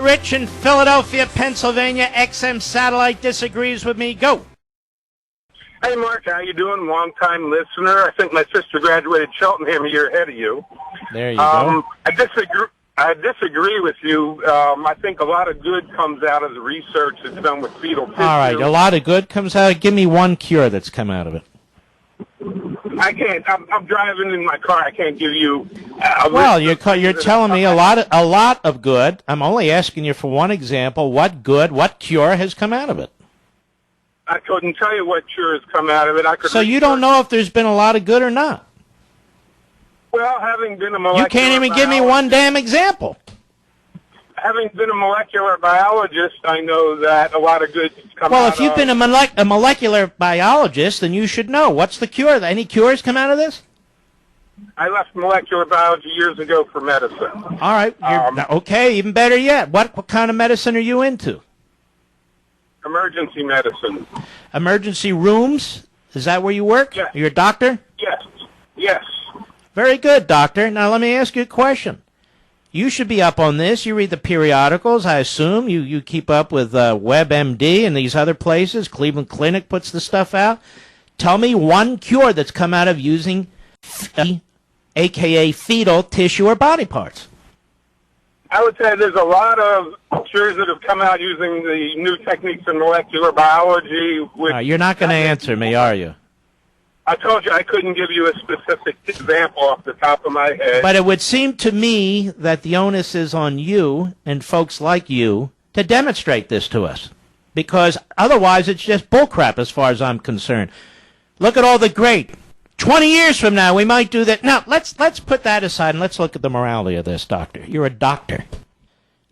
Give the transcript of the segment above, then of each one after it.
Rich in Philadelphia, Pennsylvania, XM Satellite disagrees with me. Go. Hey, Mark, how you doing? Long-time listener. I think my sister graduated Cheltenham a year ahead of you. There you go. I disagree with you. I think a lot of good comes out of the research that's done with fetal tissue. All right, a lot of good comes out. Give me one cure that's come out of it. I can't. I'm driving in my car. I can't give you. Well, you're telling me a lot of good. I'm only asking you for one example. What cure has come out of it? I couldn't tell you what cure has come out of it. So you don't know if there's been a lot of good or not. Well, having been a molecular You can't even give me one damn example. Having been a molecular biologist, I know that a lot of good come out of... Well, if you've been a molecular biologist, then you should know. What's the cure? Any cures come out of this? I left molecular biology years ago for medicine. All right. Okay, even better yet. What kind of medicine are you into? Emergency medicine. Emergency rooms? Is that where you work? Yes. You're a doctor? Yes. Very good, doctor. Now, let me ask you a question. You should be up on this. You read the periodicals, I assume. You keep up with WebMD and these other places. Cleveland Clinic puts the stuff out. Tell me one cure that's come out of using, a.k.a. fetal tissue or body parts. I would say there's a lot of cures that have come out using the new techniques in molecular biology. You're not going to answer me, are you? I told you I couldn't give you a specific example off the top of my head. But it would seem to me that the onus is on you and folks like you to demonstrate this to us. Because otherwise it's just bullcrap as far as I'm concerned. Look at all the great. 20 years from now we might do that. Now, let's put that aside and let's look at the morality of this, doctor. You're a doctor.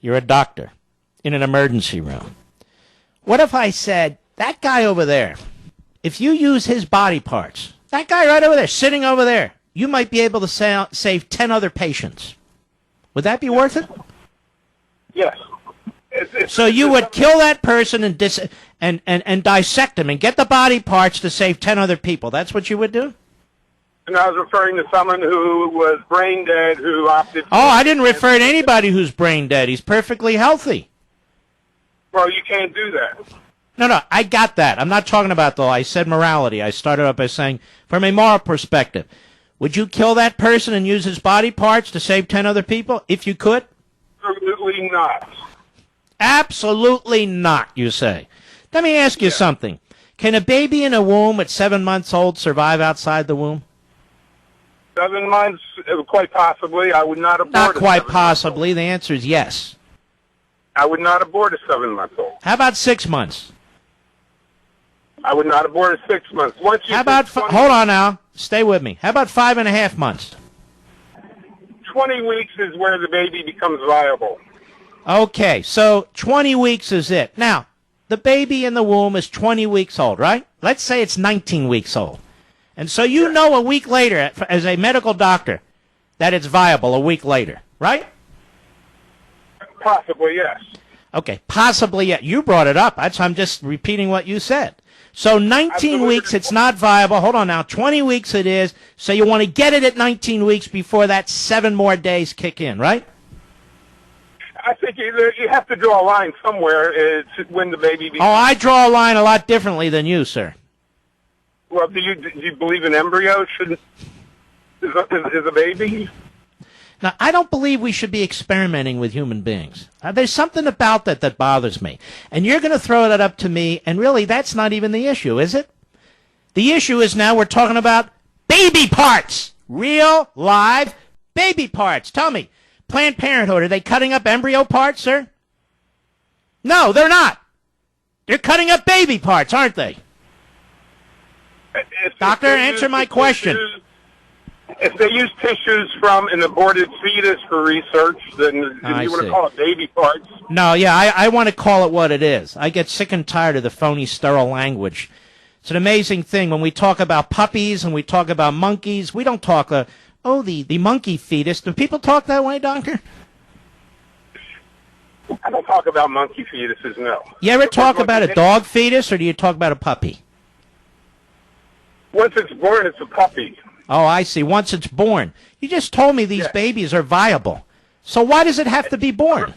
You're a doctor in an emergency room. What if I said, that guy over there, if you use his body parts, that guy right over there, sitting over there, you might be able to save 10 other patients. Would that be worth it? Yes. So you would kill that person and dissect him and get the body parts to save 10 other people. That's what you would do? And I was referring to someone who was brain dead who opted... Oh, I didn't refer to anybody who's brain dead. He's perfectly healthy. Well, you can't do that. No, I got that. I'm not talking about the law. I said morality. I started up by saying, from a moral perspective, would you kill that person and use his body parts to save 10 other people, if you could? Absolutely not. Absolutely not, you say. Let me ask you something. Can a baby in a womb at 7 months old survive outside the womb? 7 months, quite possibly. I would not abort Not quite possibly. The answer is yes. I would not abort a 7-month-old. How about 6 months? I would not abort a 6 months. How about, hold on now, stay with me. How about 5.5 months? 20 weeks is where the baby becomes viable. Okay, so 20 weeks is it. Now, the baby in the womb is 20 weeks old, right? Let's say it's 19 weeks old. And so you know a week later, as a medical doctor, that it's viable a week later, right? Possibly, yes. Okay, possibly, yes. You brought it up. I'm just repeating what you said. So 19 weeks, it's not viable. Hold on now. 20 weeks it is. So you want to get it at 19 weeks before that 7 more days kick in, right? I think you have to draw a line somewhere. It's when the baby becomes... Oh, I draw a line a lot differently than you, sir. Well, do you believe an embryo is a baby? Now, I don't believe we should be experimenting with human beings. There's something about that bothers me. And you're going to throw that up to me, and really, that's not even the issue, is it? The issue is now we're talking about baby parts. Real, live baby parts. Tell me, Planned Parenthood, are they cutting up embryo parts, sir? No, they're not. They're cutting up baby parts, aren't they? Doctor, answer my question. If they use tissues from an aborted fetus for research, then you want to call it baby parts. No, yeah, I want to call it what it is. I get sick and tired of the phony, sterile language. It's an amazing thing. When we talk about puppies and we talk about monkeys, we don't talk, the monkey fetus. Do people talk that way, doctor? I don't talk about monkey fetuses, no. You ever talk about a dog fetus, or do you talk about a puppy? Once it's born, it's a puppy. Oh, I see. Once it's born. You just told me these babies are viable. So why does it have to be born?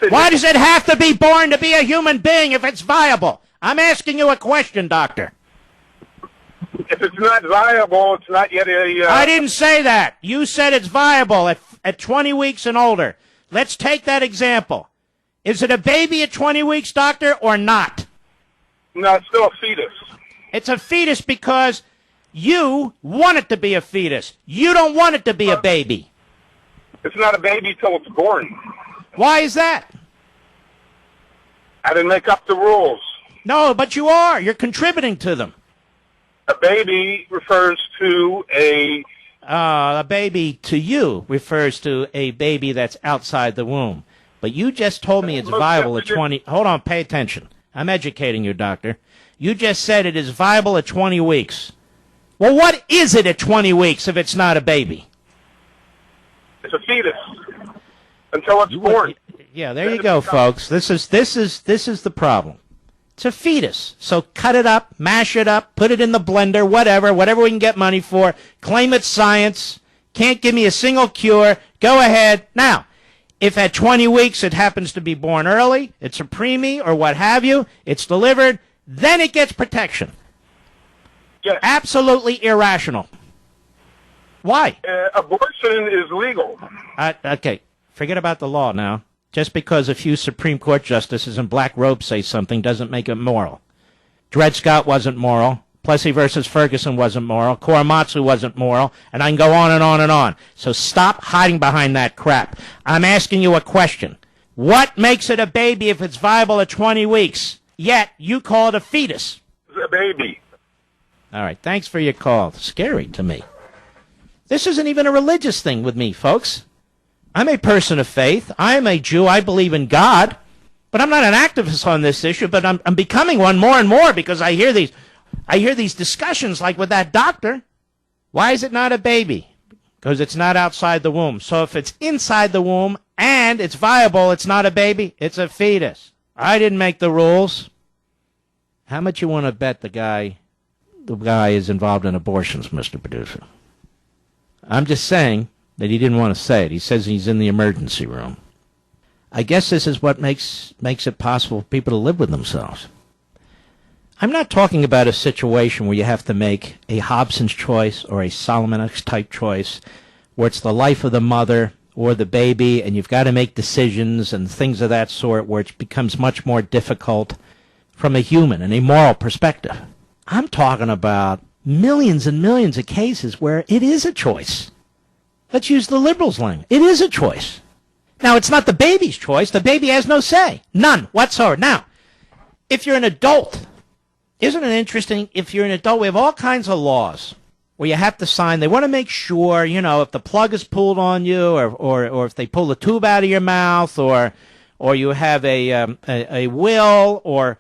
Why does it have to be born to be a human being if it's viable? I'm asking you a question, doctor. If it's not viable, it's not yet a... I didn't say that. You said it's viable at 20 weeks and older. Let's take that example. Is it a baby at 20 weeks, doctor, or not? No, it's still a fetus. It's a fetus because you want it to be a fetus. You don't want it to be a baby. It's not a baby till it's born. Why is that? I didn't make up the rules. No, but you are. You're contributing to them. A baby refers to a baby to you refers to a baby that's outside the womb. But you just told me it's viable at 20. Hold on, pay attention. I'm educating you, doctor. You just said it is viable at 20 weeks. Well, what is it at 20 weeks if it's not a baby? It's a fetus until it's born. Yeah, there you go, folks. This is the problem. It's a fetus. So cut it up, mash it up, put it in the blender, whatever we can get money for. Claim it's science. Can't give me a single cure. Go ahead. Now, if at 20 weeks it happens to be born early, it's a preemie or what have you, it's delivered, then it gets protection. Yes. Absolutely irrational. Why? Abortion is legal. Okay, forget about the law now. Just because a few Supreme Court justices in black robes say something doesn't make it moral. Dred Scott wasn't moral. Plessy versus Ferguson wasn't moral. Korematsu wasn't moral. And I can go on and on and on. So stop hiding behind that crap. I'm asking you a question. What makes it a baby if it's viable at 20 weeks? Yet you call it a fetus. It's a baby. All right, thanks for your call. Scary to me. This isn't even a religious thing with me, folks. I'm a person of faith. I am a Jew. I believe in God. But I'm not an activist on this issue, but I'm becoming one more and more because I hear these discussions like with that doctor. Why is it not a baby? Because it's not outside the womb. So if it's inside the womb and it's viable, it's not a baby, it's a fetus. I didn't make the rules. How much you want to bet the guy is involved in abortions, Mr. Producer? I'm just saying that he didn't want to say it. He says he's in the emergency room. I guess this is what makes it possible for people to live with themselves. I'm not talking about a situation where you have to make a Hobson's choice or a Solomon type choice, where it's the life of the mother or the baby, and you've got to make decisions and things of that sort, where it becomes much more difficult from a human and a moral perspective. I'm talking about millions and millions of cases where it is a choice. Let's use the liberals' language. It is a choice. Now, it's not the baby's choice. The baby has no say. None whatsoever. Now, if you're an adult, isn't it interesting? If you're an adult, we have all kinds of laws where you have to sign. They want to make sure, if the plug is pulled on you or if they pull the tube out of your mouth or you have a will or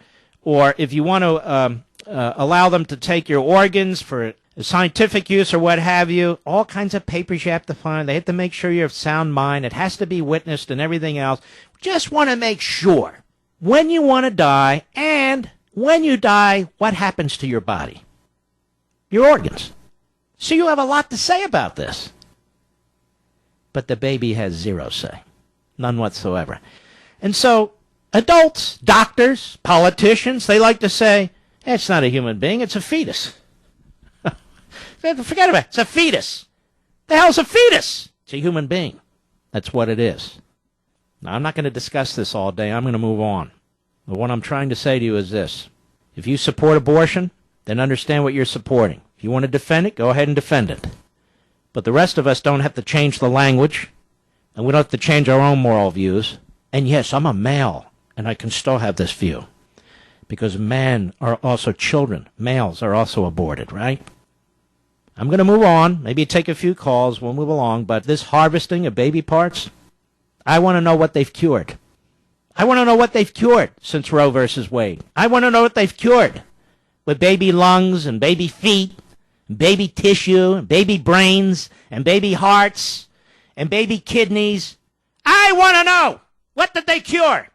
if you want to allow them to take your organs for scientific use or what have you, all kinds of papers you have to find. They have to make sure you have sound mind. It has to be witnessed and everything else. Just want to make sure when you want to die and when you die, what happens to your body? Your organs. So you have a lot to say about this. But the baby has zero say. None whatsoever. And so adults, doctors, politicians, they like to say, it's not a human being, it's a fetus. Forget about it. It's a fetus. The hell's a fetus? It's a human being. That's what it is. Now, I'm not going to discuss this all day. I'm going to move on. But what I'm trying to say to you is this. If you support abortion, then understand what you're supporting. If you want to defend it, go ahead and defend it. But the rest of us don't have to change the language, and we don't have to change our own moral views. And yes, I'm a male, and I can still have this view. Because men are also children. Males are also aborted, right? I'm going to move on. Maybe take a few calls. We'll move along. But this harvesting of baby parts, I want to know what they've cured. I want to know what they've cured since Roe versus Wade. I want to know what they've cured with baby lungs and baby feet, and baby tissue, and baby brains, and baby hearts, and baby kidneys. I want to know, what did they cure?